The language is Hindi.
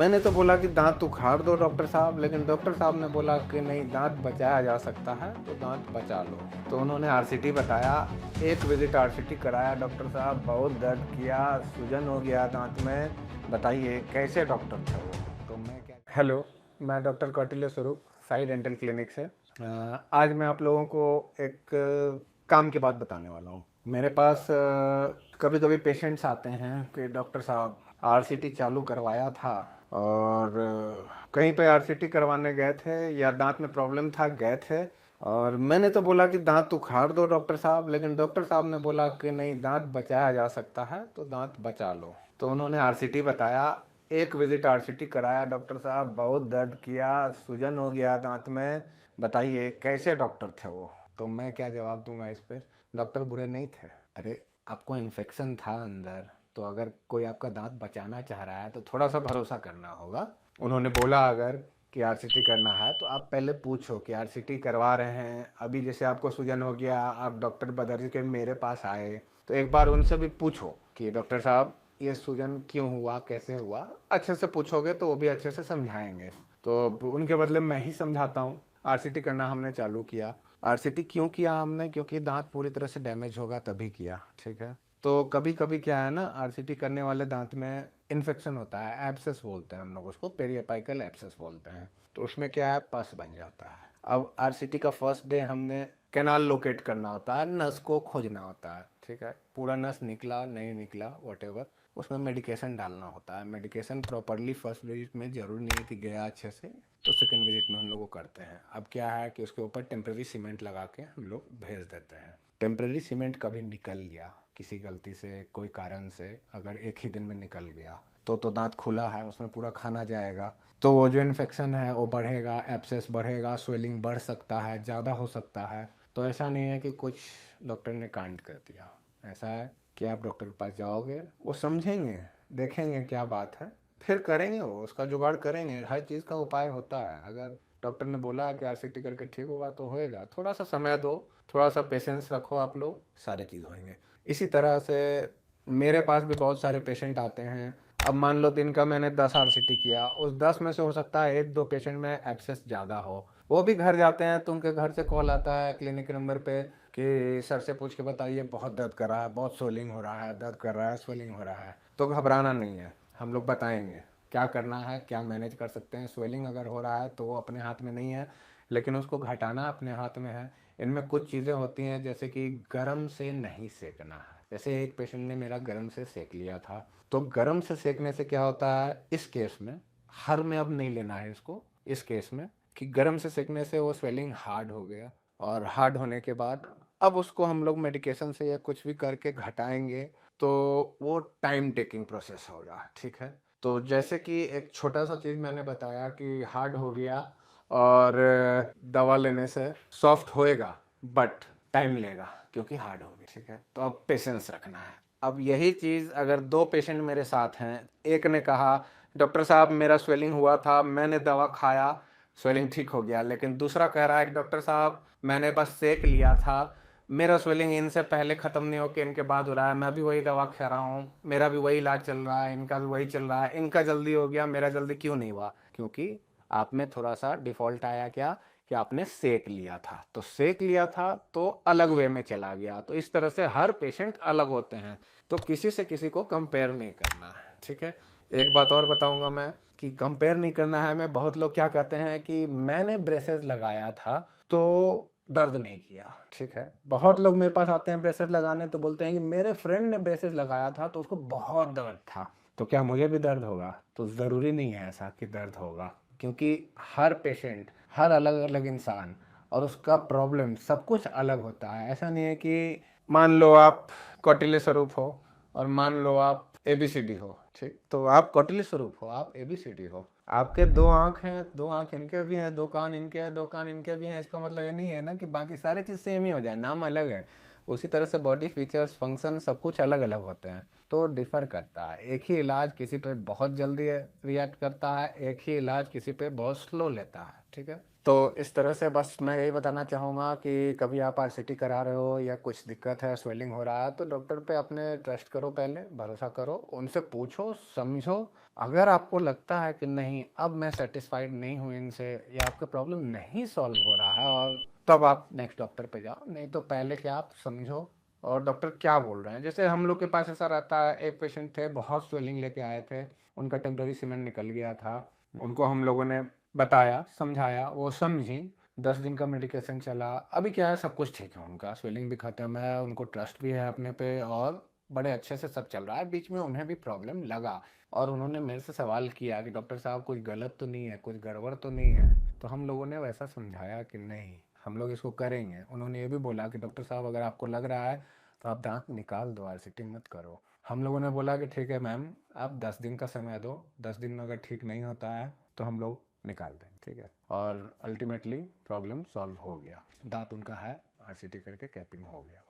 मैंने तो बोला कि दांत उखाड़ दो डॉक्टर साहब, लेकिन डॉक्टर साहब ने बोला कि नहीं, दांत बचाया जा सकता है तो दांत बचा लो। तो उन्होंने आरसीटी बताया। एक विजिट आरसीटी कराया डॉक्टर साहब, बहुत दर्द किया, सूजन हो गया दांत में। बताइए कैसे डॉक्टर थे वो। तो मैं क्या, हेलो, मैं डॉक्टर कौटिल्य स्वरूप, साई डेंटल क्लिनिक से। आज मैं आप लोगों को एक काम की बात बताने वाला हूँ। मेरे पास कभी कभी पेशेंट्स आते हैं कि डॉक्टर साहब आरसीटी चालू करवाया था और कहीं पे आरसीटी करवाने गए थे या दांत में प्रॉब्लम था, गए थे। और मैंने तो बोला कि दांत उखाड़ दो डॉक्टर साहब, लेकिन डॉक्टर साहब ने बोला कि नहीं, दांत बचाया जा सकता है तो दांत बचा लो। तो उन्होंने आरसीटी बताया। एक विजिट आरसीटी कराया डॉक्टर साहब, बहुत दर्द किया, सूजन हो गया दांत में। बताइए कैसे डॉक्टर थे वो। तो मैं क्या जवाब दूंगा इस पर। डॉक्टर बुरे नहीं थे। अरे, आपको इन्फेक्शन था अंदर, तो अगर कोई आपका दांत बचाना चाह रहा है तो थोड़ा सा भरोसा करना होगा। उन्होंने बोला अगर कि आरसीटी करना है तो आप पहले पूछो कि आरसीटी करवा रहे हैं। अभी जैसे आपको सूजन हो गया, आप डॉक्टर बदर के मेरे पास आए, तो एक बार उनसे भी पूछो कि डॉक्टर साहब ये सूजन क्यों हुआ, कैसे हुआ। अच्छे से पूछोगे तो वो भी अच्छे से समझाएंगे। तो उनके बदले मैं ही समझाता हूँ। आरसीटी करना हमने चालू किया। आरसीटी क्यों किया हमने, क्योंकि दांत पूरी तरह से डैमेज होगा तभी किया, ठीक है। तो कभी कभी क्या है ना, आरसीटी करने वाले दांत में इन्फेक्शन होता है, एब्सेस बोलते हैं हम लोग उसको, पेरियपाइकल एब्सेस बोलते हैं। तो उसमें क्या है, पस बन जाता है। अब आरसीटी का फर्स्ट डे हमने कैनाल लोकेट करना होता है, नस को खोजना होता है, ठीक है। पूरा नस निकला नहीं निकला वॉटेवर, उसमें मेडिकेशन डालना होता है। मेडिकेशन प्रॉपरली फर्स्ट विजिट में जरूर नहीं कि गया अच्छे से, तो सेकेंड विजिट में हम लोग को करते हैं। अब क्या है कि उसके ऊपर टेम्प्रेरी सीमेंट लगा के हम लोग भेज देते हैं। टेम्प्रेरी सीमेंट कभी निकल गया किसी गलती से, कोई कारण से, अगर एक ही दिन में निकल गया तो दांत खुला है, उसमें पूरा खाना जाएगा, तो वो जो इन्फेक्शन है वो बढ़ेगा, एब्सेस बढ़ेगा, स्वेलिंग बढ़ सकता है, ज़्यादा हो सकता है। तो ऐसा नहीं है कि कुछ डॉक्टर ने कांड कर दिया। ऐसा है कि आप डॉक्टर के पास जाओगे, वो समझेंगे, देखेंगे क्या बात है, फिर करेंगे, वो उसका जुगाड़ करेंगे। हर चीज़ का उपाय होता है। अगर डॉक्टर ने बोला कि आरसीटी करके ठीक होगा तो होएगा। थोड़ा सा समय दो, थोड़ा सा पेशेंस रखो, आप लोग सारे चीज़ होंगे। इसी तरह से मेरे पास भी बहुत सारे पेशेंट आते हैं। अब मान लो दिन का मैंने 10 आरसीटी किया, उस 10 में से हो सकता है एक दो पेशेंट में एब्सेस ज़्यादा हो। वो भी घर जाते हैं तो उनके घर से कॉल आता है क्लिनिक नंबर पे कि सर से पूछ के बताइए, बहुत दर्द कर रहा है, बहुत स्वेलिंग हो रहा है, दर्द कर रहा है, स्वेलिंग हो रहा है। तो घबराना नहीं है, हम लोग बताएंगे क्या करना है, क्या मैनेज कर सकते हैं। स्वेलिंग अगर हो रहा है तो वो अपने हाथ में नहीं है, लेकिन उसको घटाना अपने हाथ में है। इनमें कुछ चीज़ें होती हैं, जैसे कि गर्म से नहीं सेकना है। जैसे एक पेशेंट ने मेरा गर्म से सेक लिया था, तो गर्म से सेकने से क्या होता है इस केस में, हर में अब नहीं लेना है इसको, इस केस में कि गर्म से सेकने से वो स्वेलिंग हार्ड हो गया, और हार्ड होने के बाद अब उसको हम लोग मेडिकेशन से या कुछ भी करके घटाएंगे, तो वो टाइम टेकिंग प्रोसेस होगा, ठीक है। तो जैसे कि एक छोटा सा चीज़ मैंने बताया कि हार्ड हो गया और दवा लेने से सॉफ्ट होएगा, बट टाइम लेगा क्योंकि हार्ड हो गया, ठीक है। तो अब पेशेंस रखना है। अब यही चीज़ अगर दो पेशेंट मेरे साथ हैं, एक ने कहा डॉक्टर साहब मेरा स्वेलिंग हुआ था, मैंने दवा खाया, स्वेलिंग ठीक हो गया, लेकिन दूसरा कह रहा है कि डॉक्टर साहब मैंने बस सेक लिया था, मेरा स्वेलिंग इनसे पहले ख़त्म नहीं हो के इनके बाद हो रहा है, मैं भी वही दवा खा रहा हूँ, मेरा भी वही इलाज चल रहा है, इनका भी वही चल रहा है, इनका जल्दी हो गया, मेरा जल्दी क्यों नहीं हुआ। क्योंकि आप में थोड़ा सा डिफ़ॉल्ट आया क्या, कि आपने सेक लिया था, तो सेक लिया था तो अलग वे में चला गया। तो इस तरह से हर पेशेंट अलग होते हैं, तो किसी से किसी को कंपेयर नहीं करना है, ठीक है। एक बात और बताऊंगा मैं कि कंपेयर नहीं करना है। मैं, बहुत लोग क्या कहते हैं कि मैंने ब्रेसेस लगाया था तो दर्द नहीं किया, ठीक है। बहुत लोग मेरे पास आते हैं ब्रेसेस लगाने तो बोलते हैं कि मेरे फ्रेंड ने ब्रेसेस लगाया था तो उसको बहुत दर्द था, तो क्या मुझे भी दर्द होगा। तो ज़रूरी नहीं है ऐसा कि दर्द होगा, क्योंकि हर पेशेंट, हर अलग अलग इंसान और उसका प्रॉब्लम सब कुछ अलग होता है। ऐसा नहीं है कि मान लो आप कौटिल्य स्वरूप हो और मान लो आप एबीसीडी हो, ठीक। तो आप कौटिल्य स्वरूप हो, आप एबीसीडी हो, आपके दो आंख हैं, दो आंख इनके भी हैं, दो कान इनके हैं, दो कान इनके भी हैं। इसका मतलब ये नहीं है ना कि बाकी सारी चीज़ सेम ही हो जाए, नाम अलग है। उसी तरह से बॉडी फीचर्स, फंक्शन सब कुछ अलग अलग होते हैं, तो डिफ़र करता है। एक ही इलाज किसी पे बहुत जल्दी रिएक्ट करता है, एक ही इलाज किसी पे बहुत स्लो लेता है, ठीक है। तो इस तरह से बस मैं यही बताना चाहूँगा कि कभी आप आरसीटी करा रहे हो या कुछ दिक्कत है, स्वेलिंग हो रहा है, तो डॉक्टर पे अपने ट्रस्ट करो, पहले भरोसा करो, उनसे पूछो, समझो, अगर आपको लगता है कि नहीं अब मैं सेटिस्फाइड नहीं हूँ इनसे या आपका प्रॉब्लम नहीं सॉल्व हो रहा है, और तब आप नेक्स्ट डॉक्टर पे जाओ। नहीं तो पहले क्या आप समझो और डॉक्टर क्या बोल रहे हैं। जैसे हम लोग के पास ऐसा रहता है, एक पेशेंट थे बहुत स्वेलिंग लेके आए थे, उनका टेम्पररी सीमेंट निकल गया था, उनको हम लोगों ने बताया समझाया, वो समझी, 10 दिन का मेडिकेशन चला, अभी क्या है सब कुछ ठीक है, उनका स्वेलिंग भी खत्म है, उनको ट्रस्ट भी है अपने पे और बड़े अच्छे से सब चल रहा है। बीच में उन्हें भी प्रॉब्लम लगा और उन्होंने मेरे से सवाल किया कि डॉक्टर साहब कुछ गलत तो नहीं है, कुछ गड़बड़ तो नहीं है। तो हम लोगों ने वैसा समझाया कि नहीं हम लोग इसको करेंगे। उन्होंने ये भी बोला कि डॉक्टर साहब अगर आपको लग रहा है तो आप दांत निकाल दो, आरसीटी मत करो। हम लोगों ने बोला कि ठीक है मैम, आप 10 दिन का समय दो, 10 दिन में अगर ठीक नहीं होता है तो हम लोग निकाल दें, ठीक है। और अल्टीमेटली प्रॉब्लम सॉल्व हो गया, दांत उनका है, आरसीटी करके कैपिंग हो गया।